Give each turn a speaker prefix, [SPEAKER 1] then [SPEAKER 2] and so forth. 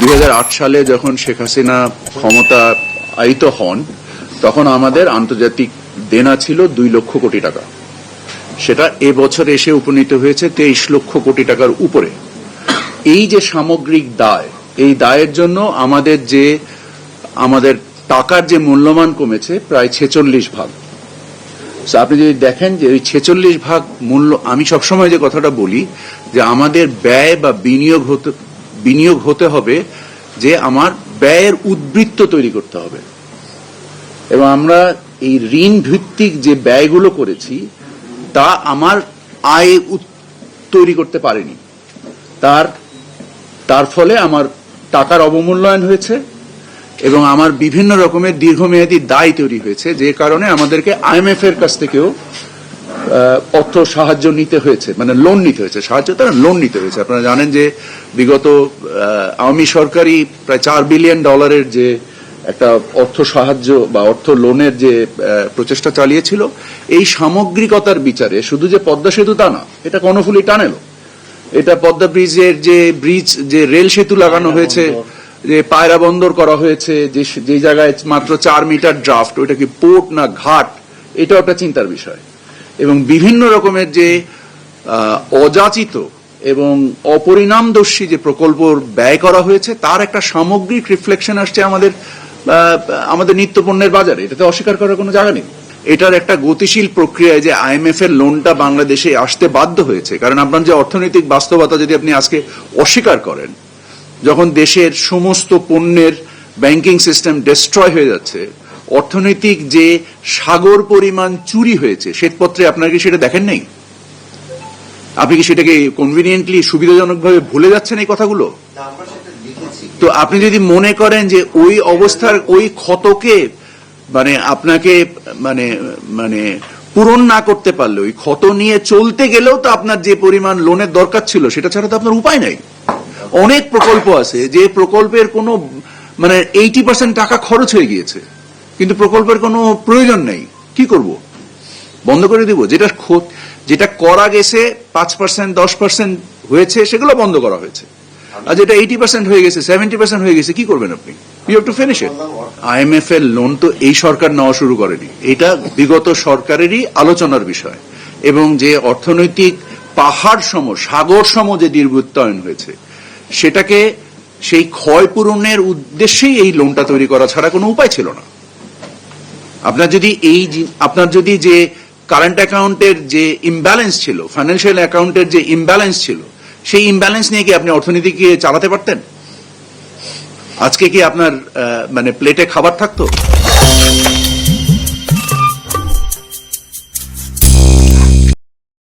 [SPEAKER 1] 2008 সালে যখন শেখ হাসিনা ক্ষমতা আয়িত হন তখন আমাদের আন্তর্জাতিক দেনা ছিল 2 লক্ষ কোটি টাকা। সেটা এবছর এসে উপনীত হয়েছে 23 লক্ষ কোটি টাকার উপরে। এই যে সামগ্রিক দায়, এই দায়ের জন্য আমাদের টাকার যে মূল্যমান কমেছে প্রায় 46 ভাগ। আপনি যদি দেখেন যে ওই 46 ভাগ মূল্য, আমি সবসময় যে কথাটা বলি যে আমাদের ব্যয় বা বিনিয়োগ হতে হবে, যে আমার ব্যয়ের উদ্বৃত্ত তৈরি করতে হবে। এবং আমরা এই ঋণ ভিত্তিক যে ব্যয়গুলো করেছি তা আমার আয় তৈরি করতে পারেনি। তার ফলে আমার টাকার অবমূল্যায়ন হয়েছে এবং আমার বিভিন্ন রকমের দীর্ঘমেয়াদী দায় তৈরি হয়েছে, যে কারণে আমাদেরকে IMF এর কাছ থেকেও অর্থ সাহায্য নিতে হয়েছে, মানে লোন নিতে হয়েছে, সাহায্য তারা লোন নিতে হয়েছে। আপনারা জানেন যে বিগত আওয়ামী সরকারই প্রায় $4 বিলিয়ন যে একটা অর্থ সাহায্য বা অর্থ লোনের যে প্রচেষ্টা চালিয়েছিল। এই সামগ্রিকতার বিচারে শুধু যে পদ্মা সেতু তা না, এটা কর্ণফুলী টানেলও, এটা পদ্মা ব্রিজের যে রেল সেতু লাগানো হয়েছে, যে পায়রা বন্দর করা হয়েছে, যে জায়গায় মাত্র 4 মিটার ড্রাফট, ওইটা কি পোর্ট না ঘাট, এটাও একটা চিন্তার বিষয়। এবং বিভিন্ন রকমের যে অযাচিত এবং অপরিণামদর্শী যে প্রকল্প ব্যয় করা হয়েছে তার একটা সামগ্রিক রিফ্লেকশন আসছে আমাদের নিত্যপণ্যের বাজারে। এটাতে অস্বীকার করার কোনো জায়গা নেই। এটার একটা গতিশীল প্রক্রিয়ায় যে IMF এর লোনটা বাংলাদেশে আসতে বাধ্য হয়েছে, কারণ আপনার যে অর্থনৈতিক বাস্তবতা যদি আপনি আজকে অস্বীকার করেন, যখন দেশের সমস্ত পণ্যের ব্যাংকিং সিস্টেম ডিস্ট্রয় হয়ে যাচ্ছে, অর্থনৈতিক যে সাগর পরিমাণ চুরি হয়েছে শ্বেতপত্রে, আপনারা কি সেটা দেখেন নাই? আপনি কি সেটাকে কনভিনিয়েন্টলি সুবিধাজনকভাবে ভুলে যাচ্ছেন এই কথাগুলো? তো আপনি যদি মনে করেন যে ওই অবস্থার ওই ক্ষতকে আপনাকে পূরণ না করতে পারলে, ওই ক্ষত নিয়ে চলতে গেলেও তো আপনার যে পরিমাণ লোনের দরকার ছিল সেটা ছাড়া তো আপনার উপায় নাই। অনেক প্রকল্প আছে যে প্রকল্পের কোনো 80% টাকা খরচ হয়ে গিয়েছে, কিন্তু প্রকল্পের কোনো প্রয়োজন নেই। কি করব? বন্ধ করে দিব? যেটা করা গেছে 5% 10% হয়েছে, সেগুলো বন্ধ করা হয়েছে। আর যেটা 80% হয়ে গেছে, 70% হয়ে গেছে, কি করবেন আপনি? You have to finish it. IMF এর লোন তো এই সরকার নেওয়া শুরু করেনি, এটা বিগত সরকারেরই আলোচনার বিষয়। এবং যে অর্থনৈতিক পাহাড় সম, সাগর সম যে দুর্বৃত্তায়ন হয়েছে, সেটাকে সেই ক্ষয়পূরণের উদ্দেশ্যেই এই লোনটা তৈরি করা ছাড়া কোনো উপায় ছিল না। আপনার যদি যে কারেন্ট অ্যাকাউন্টের যে ইমব্যালেন্স ছিল, ফাইন্যান্সিয়াল অ্যাকাউন্টের যে ইমব্যালেন্স ছিল, সেই ইমব্যালেন্স নিয়ে কি আপনি অর্থনীতিকে চালাতে পারতেন? আজকে কি আপনার প্লেটে খাবার থাকতো?